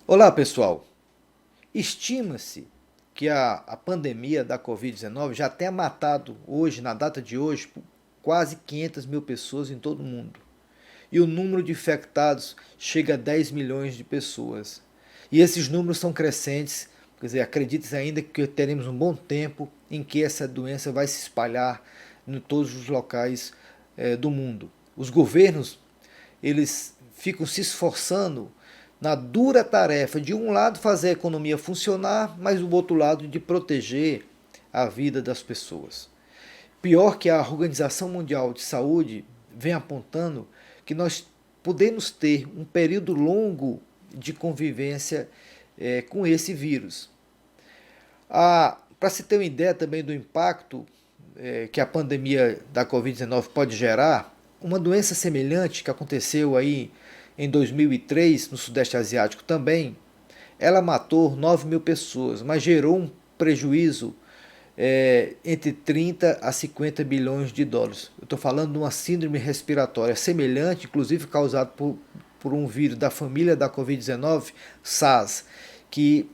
Olá, pessoal. Estima-se que a pandemia da Covid-19 já tenha matado hoje, na data de hoje, quase 500 mil pessoas em todo o mundo. E o número de infectados chega a 10 milhões de pessoas. E esses números são crescentes, quer dizer, acredite ainda que teremos um bom tempo em que essa doença vai se espalhar em todos os locais do mundo. Os governos eles ficam se esforçando na dura tarefa de um lado fazer a economia funcionar, mas do outro lado de proteger a vida das pessoas. Pior que a Organização Mundial de Saúde vem apontando que nós podemos ter um período longo de convivência com esse vírus. Para se ter uma ideia também do impacto que a pandemia da Covid-19 pode gerar, uma doença semelhante que aconteceu aí em 2003 no Sudeste Asiático também, ela matou 9 mil pessoas, mas gerou um prejuízo entre 30 a 50 bilhões de dólares. Eu estou falando de uma síndrome respiratória semelhante, inclusive causada por um vírus da família da Covid-19, SARS, que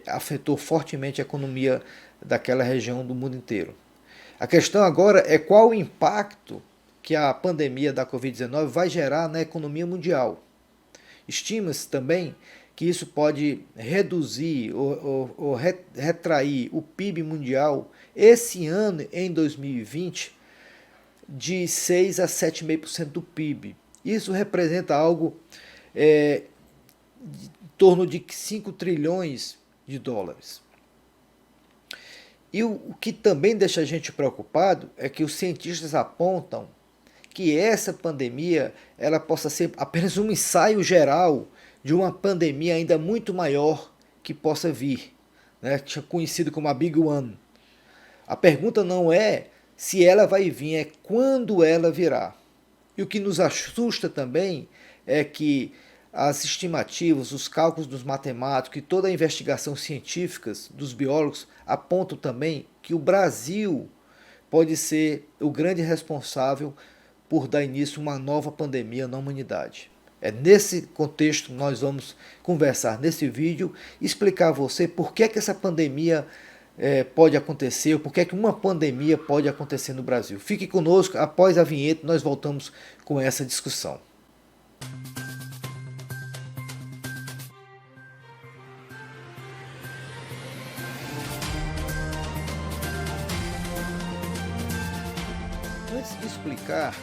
afetou fortemente a economia daquela região do mundo inteiro. A questão agora é qual o impacto que a pandemia da Covid-19 vai gerar na economia mundial. Estima-se também que isso pode reduzir ou retrair o PIB mundial esse ano, em 2020, de 6 a 7,5% do PIB. Isso representa algo em torno de 5 trilhões de dólares. E o que também deixa a gente preocupado é que os cientistas apontam que essa pandemia ela possa ser apenas um ensaio geral de uma pandemia ainda muito maior que possa vir, né? Conhecido como a Big One. A pergunta não é se ela vai vir, é quando ela virá. E o que nos assusta também é que as estimativas, os cálculos dos matemáticos e toda a investigação científica dos biólogos apontam também que o Brasil pode ser o grande responsável por dar início a uma nova pandemia na humanidade. É nesse contexto que nós vamos conversar nesse vídeo e explicar a você por que essa pandemia pode acontecer, ou por que uma pandemia pode acontecer no Brasil. Fique conosco, após a vinheta nós voltamos com essa discussão. Antes de explicar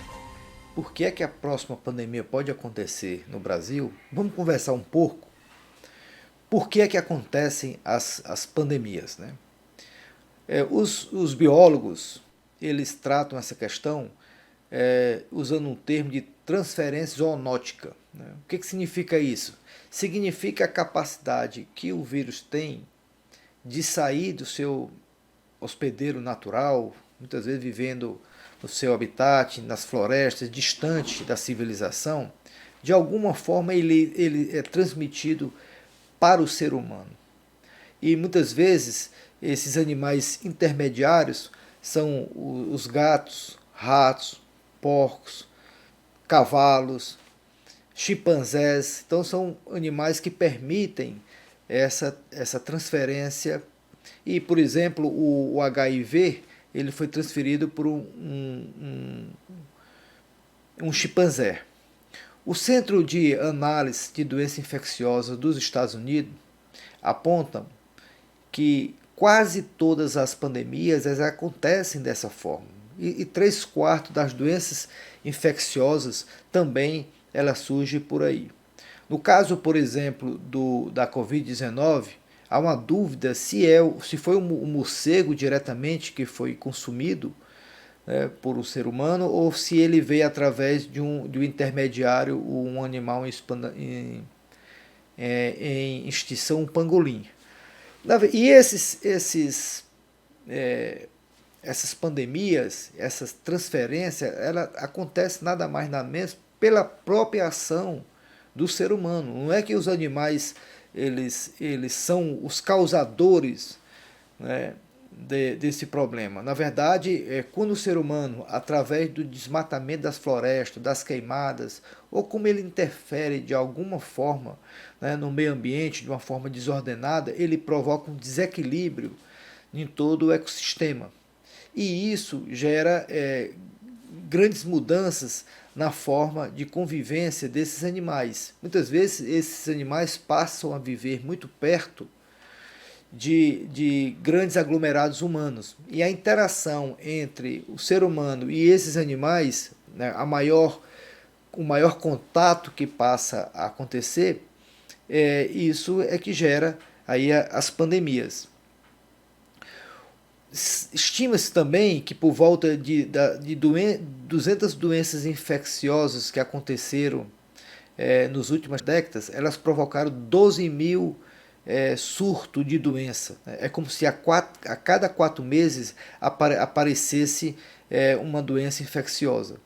por que é que a próxima pandemia pode acontecer no Brasil, vamos conversar um pouco por que é que acontecem as pandemias, né? Os biólogos eles tratam essa questão usando um termo de transferência zoonótica. Né? O que significa isso? Significa a capacidade que o vírus tem de sair do seu hospedeiro natural, muitas vezes vivendo no seu habitat, nas florestas, distante da civilização, de alguma forma ele é transmitido para o ser humano. E muitas vezes esses animais intermediários são os gatos, ratos, porcos, cavalos, chimpanzés. Então são animais que permitem essa transferência. E, por exemplo, o HIV ele foi transferido por um chimpanzé. O Centro de Análise de Doenças Infecciosas dos Estados Unidos apontam que quase todas as pandemias acontecem dessa forma. E 3/4 das doenças infecciosas também ela surge por aí. No caso, por exemplo, da Covid-19, há uma dúvida se foi um morcego diretamente que foi consumido, né, por um ser humano, ou se ele veio através de um intermediário, um animal em extinção, um pangolim. E essas pandemias, essas transferências, ela acontece nada mais nada menos pela própria ação do ser humano. Não é que os animais eles são os causadores, né, desse problema. Na verdade, quando o ser humano, através do desmatamento das florestas, das queimadas, ou como ele interfere de alguma forma, né, no meio ambiente, de uma forma desordenada, ele provoca um desequilíbrio em todo o ecossistema. E isso gera grandes mudanças na forma de convivência desses animais. Muitas vezes esses animais passam a viver muito perto de grandes aglomerados humanos. E a interação entre o ser humano e esses animais, né, o maior contato que passa a acontecer, isso é que gera aí as pandemias. Estima-se também que por volta de 200 doenças infecciosas que aconteceram nas últimas décadas, elas provocaram 12 mil surto de doença. É como se a cada 4 meses aparecesse uma doença infecciosa.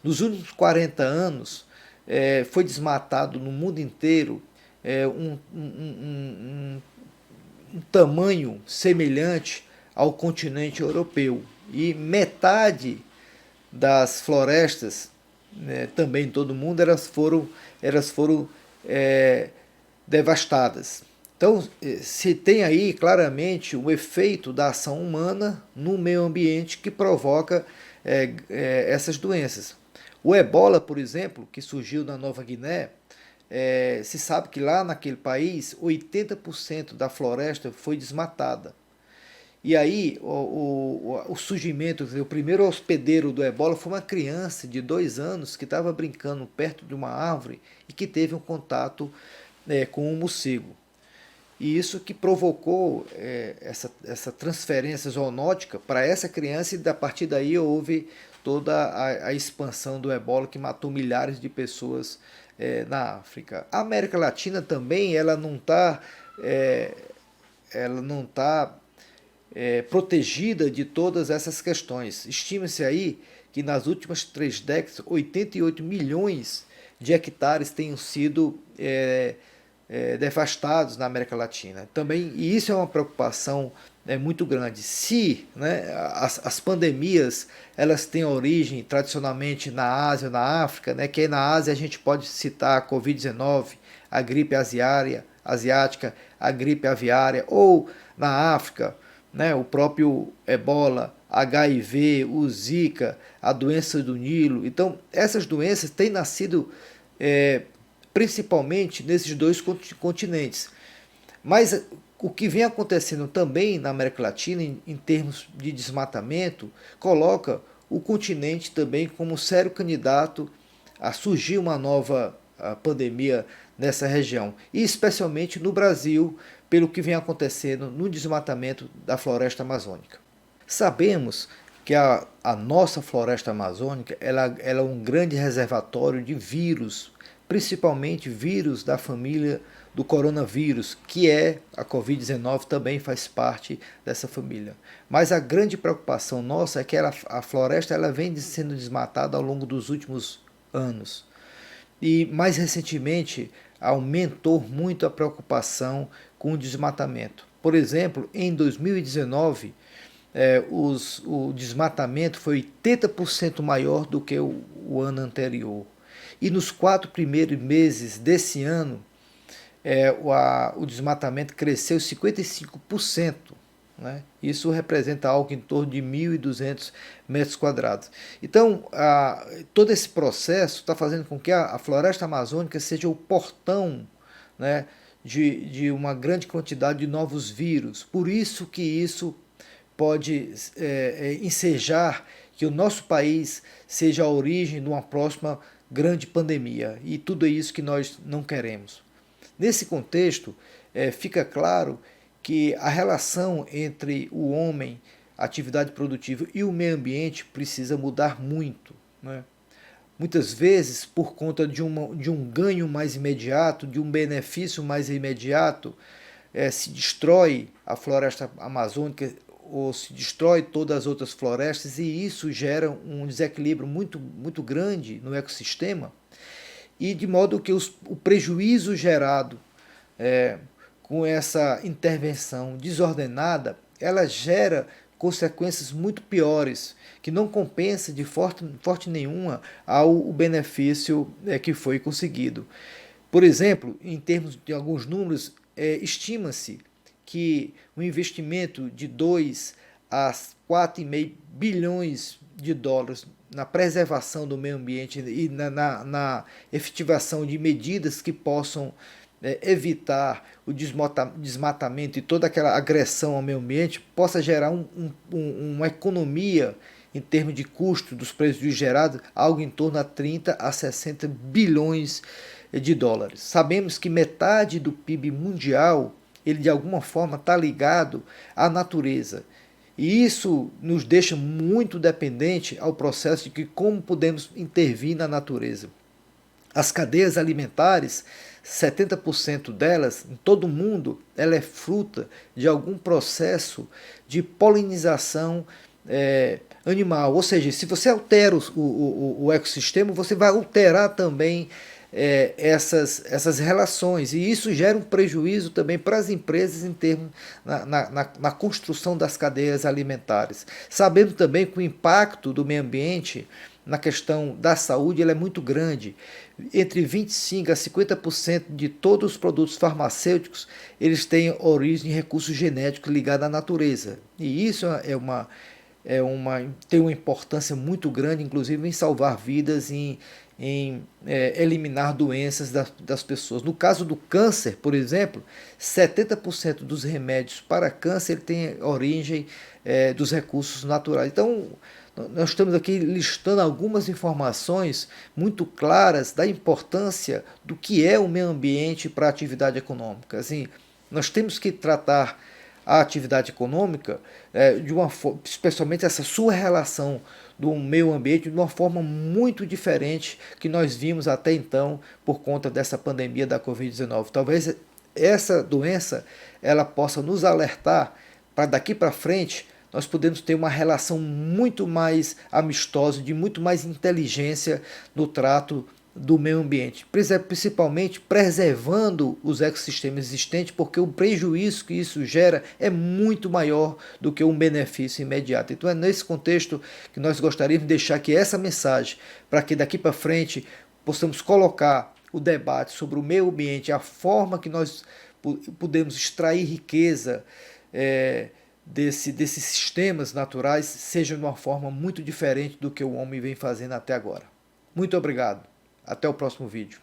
Nos últimos 40 anos, foi desmatado no mundo inteiro um tamanho semelhante ao continente europeu. E metade das florestas, né, também em todo o mundo, elas foram devastadas. Então, se tem aí claramente o efeito da ação humana no meio ambiente que provoca essas doenças. O ebola, por exemplo, que surgiu na Nova Guiné, se sabe que lá naquele país 80% da floresta foi desmatada. E aí o surgimento, o primeiro hospedeiro do ebola foi uma criança de 2 anos que estava brincando perto de uma árvore e que teve um contato com um morcego. E isso que provocou essa transferência zoonótica para essa criança, e a partir daí houve toda a expansão do ebola que matou milhares de pessoas na África. A América Latina também ela não está protegida de todas essas questões. Estima-se aí que nas últimas 3 décadas 88 milhões de hectares tenham sido devastados na América Latina. Também, e isso é uma preocupação muito grande. Se, né, as pandemias elas têm origem tradicionalmente na Ásia ou na África, né, que aí na Ásia a gente pode citar a Covid-19, a gripe asiática, a gripe aviária, ou na África, né, o próprio ebola, HIV, o Zika, a doença do Nilo. Então, essas doenças têm nascido principalmente nesses 2 continentes. Mas o que vem acontecendo também na América Latina, em termos de desmatamento, coloca o continente também como sério candidato a surgir uma nova pandemia nessa região, e especialmente no Brasil, pelo que vem acontecendo no desmatamento da floresta amazônica. Sabemos que a nossa floresta amazônica ela é um grande reservatório de vírus, principalmente vírus da família do coronavírus, que a Covid-19 também faz parte dessa família. Mas a grande preocupação nossa é que a floresta ela vem sendo desmatada ao longo dos últimos anos. E mais recentemente aumentou muito a preocupação com o desmatamento. Por exemplo, em 2019, o desmatamento foi 80% maior do que o ano anterior. E nos 4 primeiros meses desse ano, o desmatamento cresceu 55%. Né? Isso representa algo em torno de 1.200 metros quadrados. Então, todo esse processo está fazendo com que a floresta amazônica seja o portão, né, de uma grande quantidade de novos vírus. Por isso que isso pode ensejar que o nosso país seja a origem de uma próxima grande pandemia. E tudo é isso que nós não queremos. Nesse contexto, fica claro que a relação entre o homem, a atividade produtiva e o meio ambiente precisa mudar muito. Né? Muitas vezes, por conta de um ganho mais imediato, de um benefício mais imediato, se destrói a floresta amazônica ou se destrói todas as outras florestas, e isso gera um desequilíbrio muito grande no ecossistema, e de modo que o prejuízo gerado com essa intervenção desordenada ela gera consequências muito piores, que não compensa de forte nenhuma ao benefício que foi conseguido. Por exemplo, em termos de alguns números, estima-se que o investimento de 2 a 4,5 bilhões de dólares na preservação do meio ambiente e na efetivação de medidas que possam evitar o desmatamento e toda aquela agressão ao meio ambiente, possa gerar uma economia em termos de custo dos prejuízos gerados, algo em torno a 30 a 60 bilhões de dólares. Sabemos que metade do PIB mundial, ele de alguma forma está ligado à natureza. E isso nos deixa muito dependente ao processo de que como podemos intervir na natureza. As cadeias alimentares, 70% delas, em todo o mundo, ela é fruta de algum processo de polinização animal. Ou seja, se você altera o ecossistema, você vai alterar também essas relações. E isso gera um prejuízo também para as empresas em termos na construção das cadeias alimentares. Sabendo também que o impacto do meio ambiente na questão da saúde ele é muito grande. Entre 25% a 50% de todos os produtos farmacêuticos eles têm origem em recursos genéticos ligados à natureza. E isso tem uma importância muito grande, inclusive em salvar vidas, em eliminar doenças das pessoas. No caso do câncer, por exemplo, 70% dos remédios para câncer têm origem dos recursos naturais. Então, nós estamos aqui listando algumas informações muito claras da importância do que é o meio ambiente para a atividade econômica. Assim, nós temos que tratar a atividade econômica de uma forma, especialmente essa sua relação do meio ambiente, de uma forma muito diferente que nós vimos até então por conta dessa pandemia da Covid-19. Talvez essa doença ela possa nos alertar para daqui para frente nós podemos ter uma relação muito mais amistosa, de muito mais inteligência no trato do meio ambiente, principalmente preservando os ecossistemas existentes, porque o prejuízo que isso gera é muito maior do que um benefício imediato. Então é nesse contexto que nós gostaríamos de deixar aqui essa mensagem, para que daqui para frente possamos colocar o debate sobre o meio ambiente, a forma que nós podemos extrair riqueza desses sistemas naturais, seja de uma forma muito diferente do que o homem vem fazendo até agora. Muito obrigado. Até o próximo vídeo.